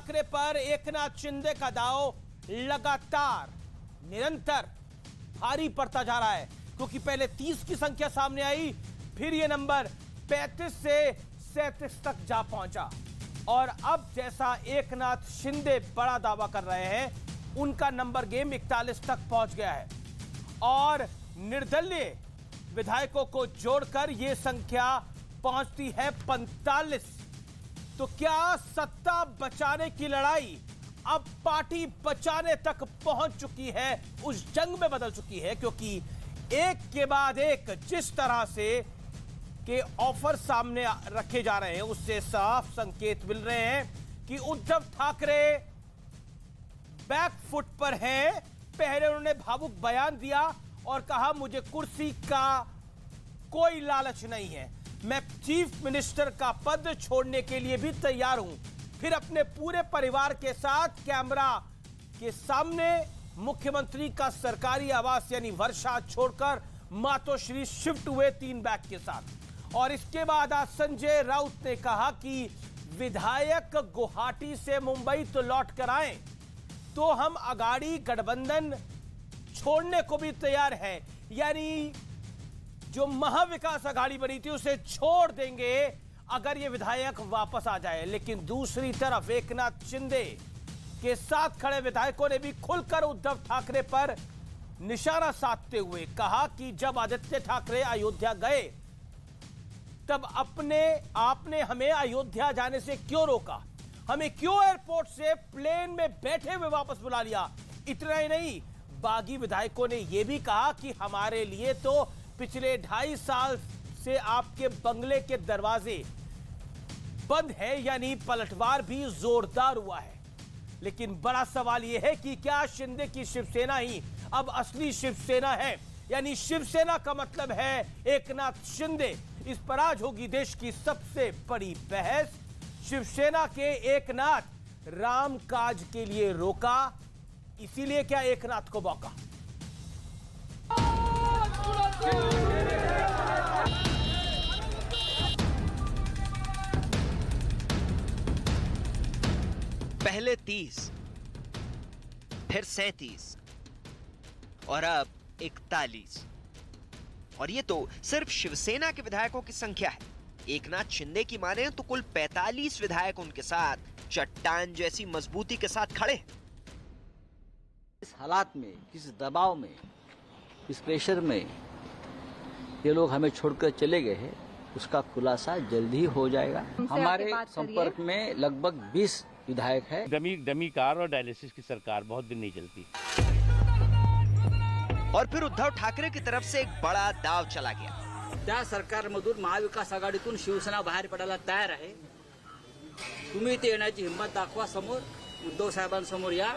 ठाकरे पर एकनाथ शिंदे का दांव लगातार निरंतर भारी पड़ता जा रहा है, क्योंकि पहले 30 की संख्या सामने आई, फिर यह नंबर 35 से 37 तक जा पहुंचा और अब जैसा एकनाथ शिंदे बड़ा दावा कर रहे हैं, उनका नंबर गेम 41 तक पहुंच गया है और निर्दलीय विधायकों को जोड़कर यह संख्या पहुंचती है 45। तो क्या सत्ता बचाने की लड़ाई अब पार्टी बचाने तक पहुंच चुकी है, उस जंग में बदल चुकी है? क्योंकि एक के बाद एक जिस तरह से के ऑफर सामने रखे जा रहे हैं, उससे साफ संकेत मिल रहे हैं कि उद्धव ठाकरे बैक फुट पर हैं। पहले उन्होंने भावुक बयान दिया और कहा मुझे कुर्सी का कोई लालच नहीं है, मैं चीफ मिनिस्टर का पद छोड़ने के लिए भी तैयार हूं। फिर अपने पूरे परिवार के साथ कैमरा के सामने मुख्यमंत्री का सरकारी आवास यानी वर्षा छोड़कर मातोश्री शिफ्ट हुए 3 बैग के साथ। और इसके बाद आज संजय राउत ने कहा कि विधायक गुवाहाटी से मुंबई तो लौट कर आए तो हम अगाड़ी गठबंधन छोड़ने को भी तैयार है, यानी जो महाविकास अघाड़ी बनी थी उसे छोड़ देंगे अगर ये विधायक वापस आ जाए। लेकिन दूसरी तरफ एकनाथ शिंदे के साथ खड़े विधायकों ने भी खुलकर उद्धव ठाकरे पर निशाना साधते हुए कहा कि जब आदित्य ठाकरे अयोध्या गए तब आपने हमें अयोध्या जाने से क्यों रोका, हमें क्यों एयरपोर्ट से प्लेन में बैठे हुए वापस बुला लिया। इतना ही नहीं, बागी विधायकों ने यह भी कहा कि हमारे लिए तो पिछले 2.5 साल से आपके बंगले के दरवाजे बंद है, यानी पलटवार भी जोरदार हुआ है। लेकिन बड़ा सवाल यह है कि क्या शिंदे की शिवसेना ही अब असली शिवसेना है, यानी शिवसेना का मतलब है एकनाथ शिंदे। इस पर आज होगी देश की सबसे बड़ी बहस। शिवसेना के एकनाथ राम काज के लिए रोका, इसीलिए क्या एकनाथ को मौका? पहले 30, फिर 37 और अब 41। और ये तो सिर्फ शिवसेना के विधायकों की संख्या है। एकनाथ शिंदे की माने तो कुल 45 विधायक उनके साथ चट्टान जैसी मजबूती के साथ खड़े हैं। इस हालात में, किस दबाव में, इस प्रेशर में ये लोग हमें छोड़कर चले गए हैं, उसका खुलासा जल्द ही हो जाएगा। हमारे संपर्क में लगभग 20 विधायक है। डमी कार और डायलिसिस की सरकार बहुत दिन नहीं चलती। और फिर उद्धव ठाकरे की तरफ से एक बड़ा दाव चला गया। त्या सरकारमधून महाविकास आघाडीतून शिवसेना बाहेर पडायला तयार आहे। तुम्ही ते येण्याची हिंमत दाखवा, समोर उद्धव साहेबांसमोर या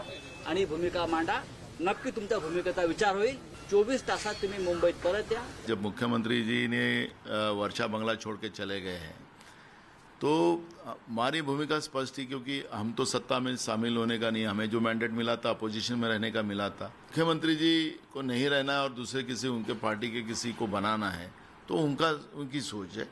आणि भूमिका मांडा। नक्की तुमच्या भूमिकेचा विचार होईल। 24 तासात तुम्ही मुंबईत परत या। जब मुख्यमंत्री जी ने वर्षा बंगला छोड़ के चले गए हैं तो हमारी भूमिका स्पष्ट थी, क्योंकि हम तो सत्ता में शामिल होने का नहीं, हमें जो मैंडेट मिला था अपोजिशन में रहने का मिला था। मुख्यमंत्री जी को नहीं रहना है और दूसरे किसी उनके पार्टी के किसी को बनाना है, तो उनकी सोच है।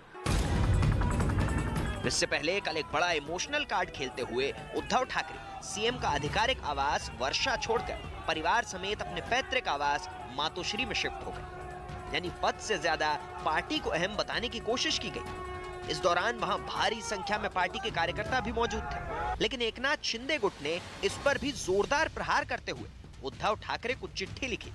इससे पहले कल एक बड़ा इमोशनल कार्ड खेलते हुए उद्धव ठाकरे सीएम का आधिकारिक आवास वर्षा छोड़कर परिवार समेत अपने पैतृक आवास मातोश्री में शिफ्ट हो गए। यानी पद से ज्यादा पार्टी को अहम बताने की कोशिश की गई। इस दौरान वहां भारी संख्या में पार्टी के कार्यकर्ता भी मौजूद थे, लेकिन एकनाथ शिंदे गुट ने इस पर भी जोरदार प्रहार करते हुए उद्धव ठाकरे को चिट्ठी लिखी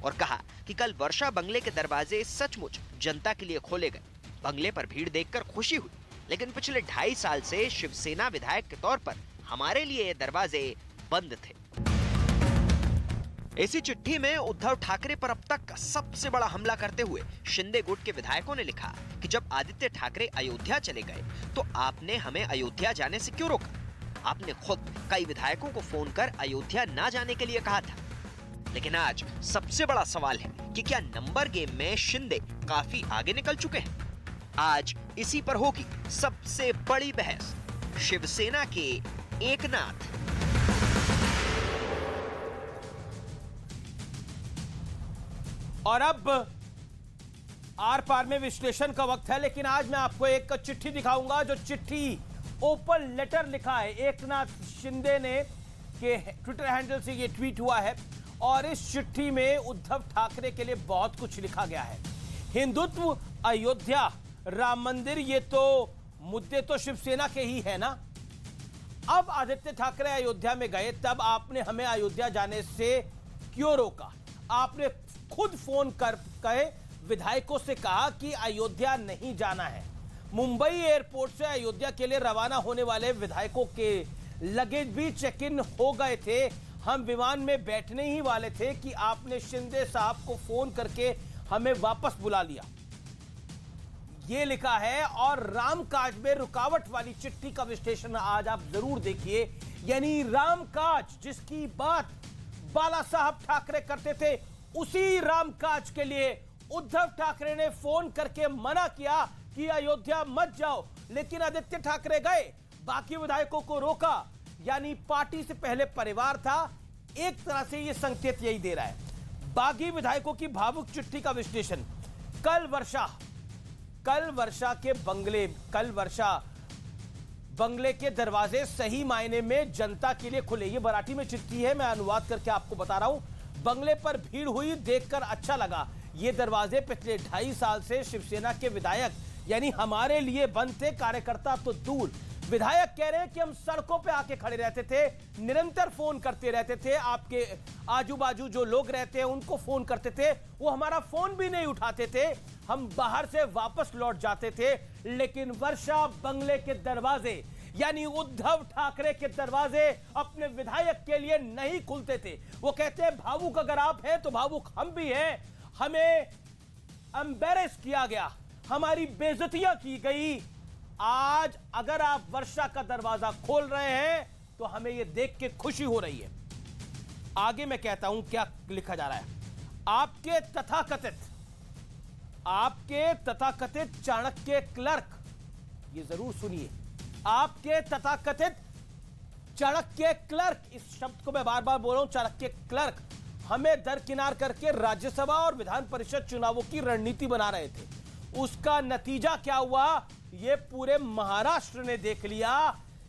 और कहा कि कल वर्षा बंगले के दरवाजे सचमुच जनता के लिए खोले गए। बंगले पर भीड़ देखकर खुशी हुई, लेकिन पिछले 2.5 साल से शिवसेना विधायक के तौर पर हमारे लिए ये दरवाजे बंद थे। इसी चिट्ठी में उद्धव ठाकरे पर अब तक सबसे बड़ा हमला करते हुए शिंदे गुट के विधायकों ने लिखा कि जब आदित्य ठाकरे अयोध्या चले गए तो आपने हमें अयोध्या जाने से क्यों रोका? आपने खुद कई विधायकों को फोन कर अयोध्या ना जाने के लिए कहा था। लेकिन आज सबसे बड़ा सवाल है कि क्या नंबर गेम में शिंदे काफी आगे निकल चुके हैं? आज इसी पर होगी सबसे बड़ी बहस। शिवसेना के एकनाथ। और अब आर पार में विश्लेषण का वक्त है, लेकिन आज मैं आपको एक चिट्ठी दिखाऊंगा जो चिट्ठी ओपन लेटर लिखा है एकनाथ शिंदे ने के ट्विटर हैंडल से ये ट्वीट हुआ है और इस चिट्ठी में उद्धव ठाकरे के लिए बहुत कुछ लिखा गया है। हिंदुत्व, अयोध्या, राम मंदिर, ये तो मुद्दे तो शिवसेना के ही है ना। अब आदित्य ठाकरे अयोध्या में गए तब आपने हमें अयोध्या जाने से क्यों रोका? आपने खुद फोन कर कहे विधायकों से कहा कि अयोध्या नहीं जाना है। मुंबई एयरपोर्ट से अयोध्या के लिए रवाना होने वाले विधायकों के लगेज भी चेक इन हो गए थे। हम विमान में बैठने ही वाले थे कि आपने शिंदे साहब को फोन करके हमें वापस बुला लिया। ये लिखा है और रामकाज में रुकावट वाली चिट्ठी का विश्लेषण आज आप जरूर देखिए। यानी रामकाज जिसकी बात बाला साहब ठाकरे करते थे, उसी रामकाज के लिए उद्धव ठाकरे ने फोन करके मना किया कि अयोध्या मत जाओ, लेकिन आदित्य ठाकरे गए, बाकी विधायकों को रोका। यानी पार्टी से पहले परिवार था। एक तरह से यह संकेत यही दे रहा है। बागी विधायकों की भावुक चिट्ठी का विश्लेषण। कल वर्षा के बंगले के दरवाजे सही मायने में जनता के लिए खुले। ये मराठी में चिट्ठी है, मैं अनुवाद करके आपको बता रहा हूं। बंगले पर भीड़ हुई, देखकर अच्छा लगा। ये दरवाजे पिछले 2.5 साल से शिवसेना के विधायक यानी हमारे लिए बंद थे, कार्यकर्ता तो दूर। विधायक कह रहे हैं कि हम सड़कों पे आके खड़े रहते थे, निरंतर फोन करते रहते थे, आपके आजू बाजू जो लोग रहते हैं उनको फोन करते थे, वो हमारा फोन भी नहीं उठाते थे, हम बाहर से वापस लौट जाते थे। लेकिन वर्षा बंगले के दरवाजे यानी उद्धव ठाकरे के दरवाजे अपने विधायक के लिए नहीं खुलते थे। वो कहते हैं भावुक अगर आप हैं तो भावुक हम भी हैं। हमें एम्बेरेस किया गया, हमारी बेइज्जतियां की गई। आज अगर आप वर्षा का दरवाजा खोल रहे हैं तो हमें यह देख के खुशी हो रही है। आगे मैं कहता हूं क्या लिखा जा रहा है। आपके तथाकथित चाणक्य क्लर्क, ये जरूर सुनिए, आपके तथाकथित चाणक्य क्लर्क, इस शब्द को मैं बार बार बोल रहा हूं, चाणक्य क्लर्क, हमें दरकिनार करके राज्यसभा और विधान परिषद चुनावों की रणनीति बना रहे थे। उसका नतीजा क्या हुआ ये पूरे महाराष्ट्र ने देख लिया।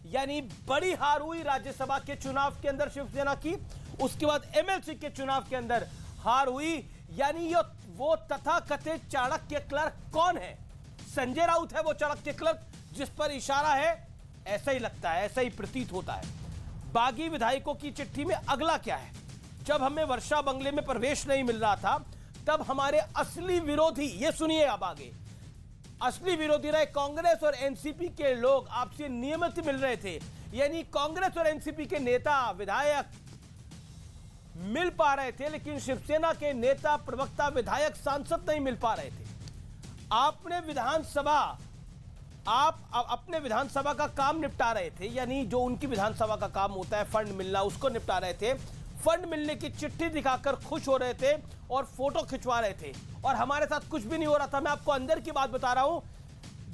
यानी बड़ी हार हुई राज्यसभा के चुनाव के अंदर शिवसेना की, उसके बाद एमएलसी के चुनाव के अंदर हार हुई। यानी ये वो तथाकथित चाणक्य क्लर्क कौन है? संजय राउत है वो चाणक्य क्लर्क जिस पर इशारा है। ऐसा ही लगता है, ऐसा ही प्रतीत होता है। बागी विधायकों की चिट्ठी में अगला क्या है? जब हमें वर्षा बंगले में प्रवेश नहीं मिल रहा था तब हमारे असली विरोधी, ये सुनिए अब आगे, असली विरोधी रहे कांग्रेस और एनसीपी के लोग आपसे नियमित मिल रहे थे। यानी कांग्रेस और एनसीपी के नेता विधायक मिल पा रहे थे, लेकिन शिवसेना के नेता प्रवक्ता विधायक सांसद नहीं मिल पा रहे थे। आप अपने विधानसभा का काम निपटा रहे थे, यानी जो उनकी विधानसभा का काम होता है फंड मिलना, उसको निपटा रहे थे। फंड मिलने की चिट्ठी दिखाकर खुश हो रहे थे और फोटो खिंचवा रहे थे, और हमारे साथ कुछ भी नहीं हो रहा था। मैं आपको अंदर की बात बता रहा हूं,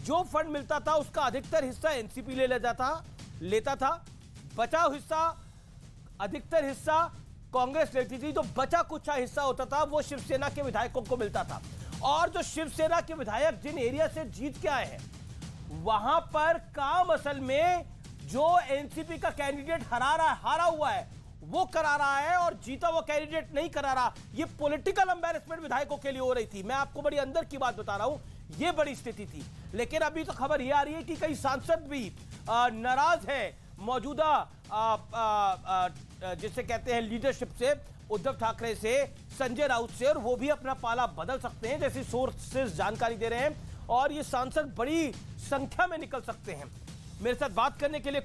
जो फंड मिलता था उसका अधिकतर हिस्सा एनसीपी लेता था, बचाव हिस्सा, अधिकतर हिस्सा कांग्रेस लेती थी। जो बचा कुछ हिस्सा होता था वो शिवसेना के विधायकों को मिलता था। और जो शिवसेना के विधायक जिन एरिया से जीत के आए हैं वहां पर काम असल में जो एनसीपी का कैंडिडेट हारा हुआ है वो करा रहा है, और जीता वो कैंडिडेट नहीं करा रहा। ये पॉलिटिकल एम्बैरेसमेंट विधायकों के लिए हो रही थी। मैं आपको बड़ी अंदर की बात बता रहा हूं, ये बड़ी स्थिति थी। लेकिन अभी तो खबर ये आ रही है कि कई सांसद भी नाराज है मौजूदा जिसे कहते हैं लीडरशिप से, उद्धव ठाकरे से, संजय राउत से, और वो भी अपना पाला बदल सकते हैं जैसी सोर्सेस जानकारी दे रहे हैं। और ये सांसद बड़ी संख्या में निकल सकते हैं। मेरे साथ बात करने के लिए